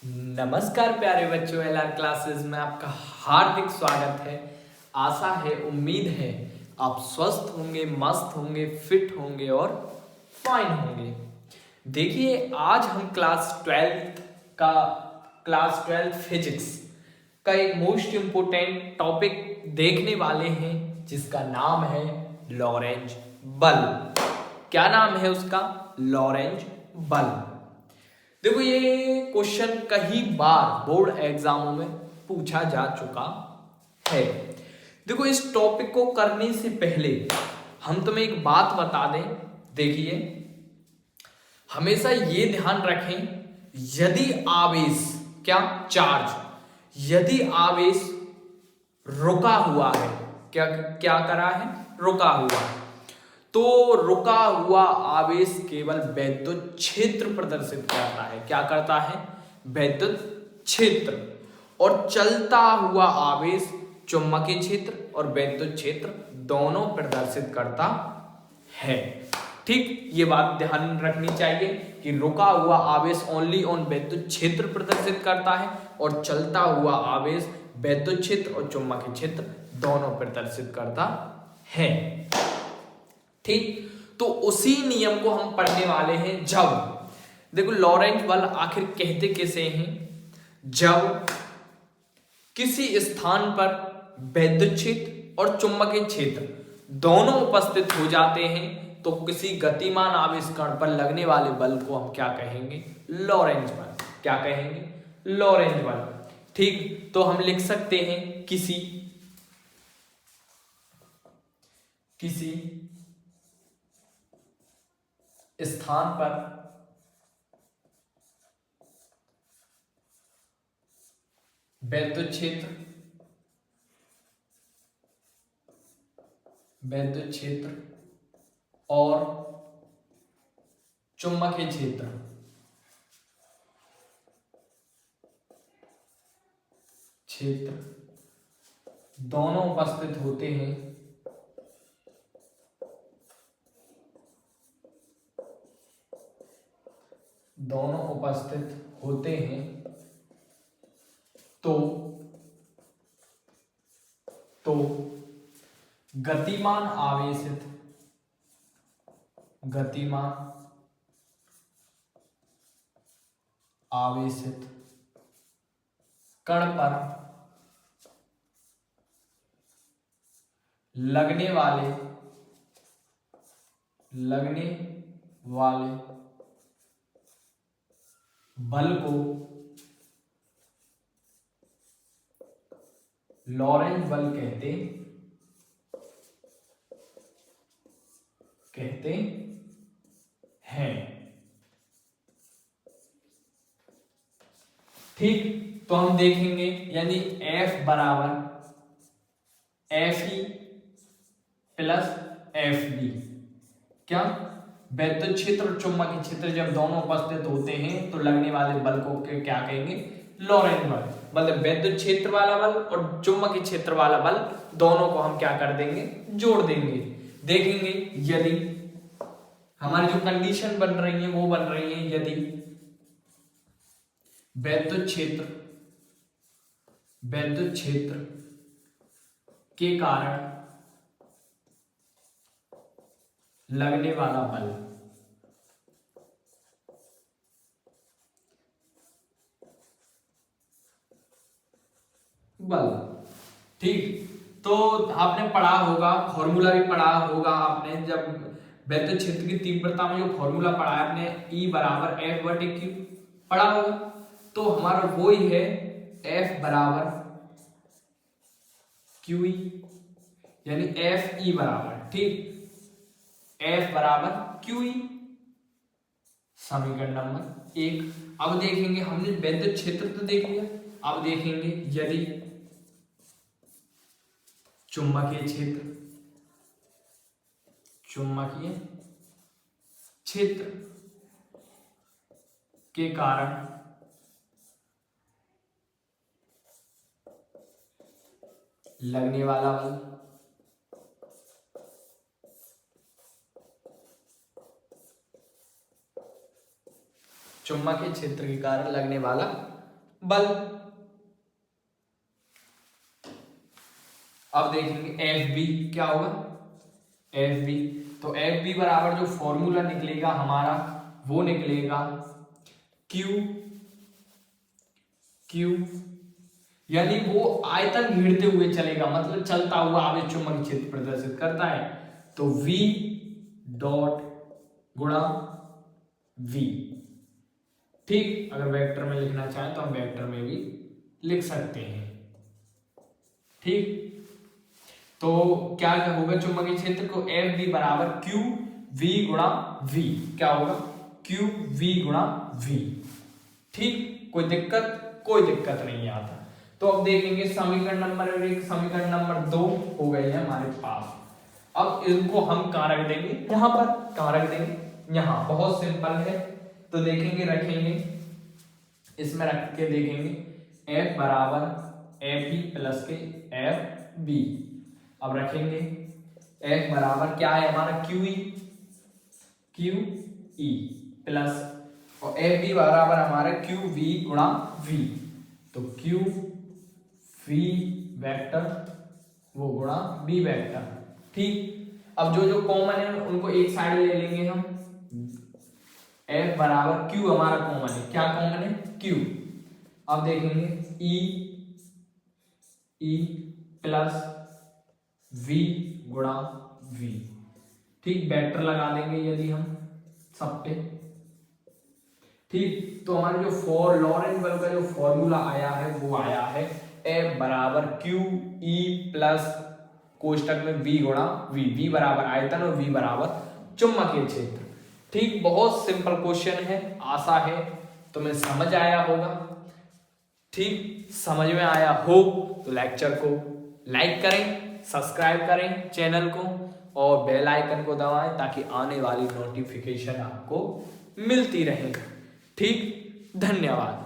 नमस्कार प्यारे बच्चों, एलआर क्लासेस में आपका हार्दिक स्वागत है। आशा है, उम्मीद है आप स्वस्थ होंगे, मस्त होंगे, फिट होंगे और फाइन होंगे। देखिए, आज हम क्लास 12 फिजिक्स का एक मोस्ट इम्पोर्टेंट टॉपिक देखने वाले हैं, जिसका नाम है लॉरेंज बल। क्या नाम है उसका? लॉरेंज बल। देखो, ये क्वेश्चन कई बार बोर्ड एग्जामों में पूछा जा चुका है। देखो, इस टॉपिक को करने से पहले हम तुम्हें एक बात बता दें। देखिए, हमेशा ये ध्यान रखें, यदि आवेश यदि आवेश रुका हुआ है, क्या करा है? रुका हुआ है, तो रुका हुआ आवेश केवल वैद्युत क्षेत्र प्रदर्शित करता है। क्या करता है? वैद्युत क्षेत्र। और चलता हुआ आवेश चुंबकीय क्षेत्र और वैद्युत क्षेत्र दोनों प्रदर्शित करता है। ठीक, ये बात ध्यान रखनी चाहिए कि रुका हुआ आवेश ओनली ऑन वैद्युत क्षेत्र प्रदर्शित करता है और चलता हुआ आवेश वैद्युत क्षेत्र और चुंबकीय क्षेत्र दोनों प्रदर्शित करता है। ठीक, तो उसी नियम को हम पढ़ने वाले हैं। जब देखो, लॉरेंज बल आखिर कहते किसे हैं? जब किसी स्थान पर वैद्युत क्षेत्र और चुंबकीय क्षेत्र दोनों उपस्थित हो जाते हैं, तो किसी गतिमान आवेश कण पर लगने वाले बल को हम क्या कहेंगे? लॉरेंज बल। क्या कहेंगे? लॉरेंज बल। ठीक, तो हम लिख सकते हैं किसी स्थान पर वैद्युत क्षेत्र और चुंबकीय क्षेत्र दोनों उपस्थित होते हैं, तो गतिमान आवेशित कण पर लगने वाले बल को लॉरेंज बल कहते हैं। ठीक, तो हम देखेंगे, यानी F बराबर Fe प्लस Fd। क्या? वैद्युत क्षेत्र और चुंबकीय क्षेत्र जब दोनों उपस्थित होते हैं, तो लगने वाले बल को क्या कहेंगे? लॉरेंज बल। मतलब वैद्युत क्षेत्र वाला बल और चुंबकीय क्षेत्र वाला बल दोनों को हम क्या कर देंगे? जोड़ देंगे। देखेंगे, यदि हमारी जो कंडीशन बन रही है वो बन रही है, यदि वैद्युत क्षेत्र के कारण लगने वाला बल। ठीक, तो आपने पढ़ा होगा, फॉर्मूला भी पढ़ा होगा आपने, जब वैद्युत क्षेत्र की तीव्रता में जो फॉर्मूला पढ़ा है आपने, E बराबर F/Q पढ़ा होगा। तो हमारा वो ही है, F बराबर QE, यानी Fe बराबर, ठीक, F बराबर QE, समीकरण नंबर 1। अब देखेंगे, हमने वैद्युत क्षेत्र तो देख लिया, अब देखेंगे यदि चुंबकीय क्षेत्र के कारण लगने वाला बल, चुंबकीय क्षेत्र के कारण लगने वाला बल। अब देखेंगे एफ बी क्या होगा, एफ बी, तो एफ बी बराबर जो फॉर्मूला निकलेगा हमारा वो निकलेगा क्यू, क्यू यानी वो आयतन घेरते हुए चलेगा, मतलब चलता हुआ आवेश चुंबकीय क्षेत्र प्रदर्शित करता है, तो V डॉट गुणा V। ठीक, अगर वेक्टर में लिखना चाहें तो हम वेक्टर में भी लिख सकते हैं। ठीक, तो क्या होगा चुंबकीय क्षेत्र को एफ बी बराबर क्यू वी गुणा वी, क्या होगा क्यू वी गुणा वी। ठीक, कोई दिक्कत नहीं आता। तो अब देखेंगे समीकरण नंबर 1, समीकरण नंबर 2 हो गए हैं हमारे पास। अब इनको हम कहाँ रख देंगे, यहाँ पर कहाँ रख देंगे, यहाँ, बहुत सिंपल है। तो देखेंगे, रखेंगे, इसमें रख के देखेंगे F बराबर एफ ई प्लस के एफ बी। अब रखेंगे F बराबर क्या है हमारा क्यू ई प्लस, और एफ बी बराबर हमारा क्यू वी गुणा वी, तो क्यू वी वेक्टर वो गुणा बी वेक्टर। ठीक, अब जो जो कॉमन है उनको एक साइड ले लेंगे हम। F बराबर Q हमारा कॉमन है, क्या कॉमन है Q। अब देखेंगे E प्लस V गुणा V। ठीक, वेक्टर लगा देंगे यदि हम सब पे। ठीक, तो हमारे जो लॉरेंट बल का जो फॉर्मूला आया है वो आया है F बराबर क्यू ई प्लस कोष्टक में V गुणा V, V बराबर आयतन और V बराबर चुंबकीय क्षेत्र। ठीक, बहुत सिंपल क्वेश्चन है, आशा है तुम्हें समझ आया होगा। ठीक, समझ में आया हो तो लेक्चर को लाइक करें, सब्सक्राइब करें चैनल को और बेल आइकन को दबाएं ताकि आने वाली नोटिफिकेशन आपको मिलती रहे। ठीक, धन्यवाद।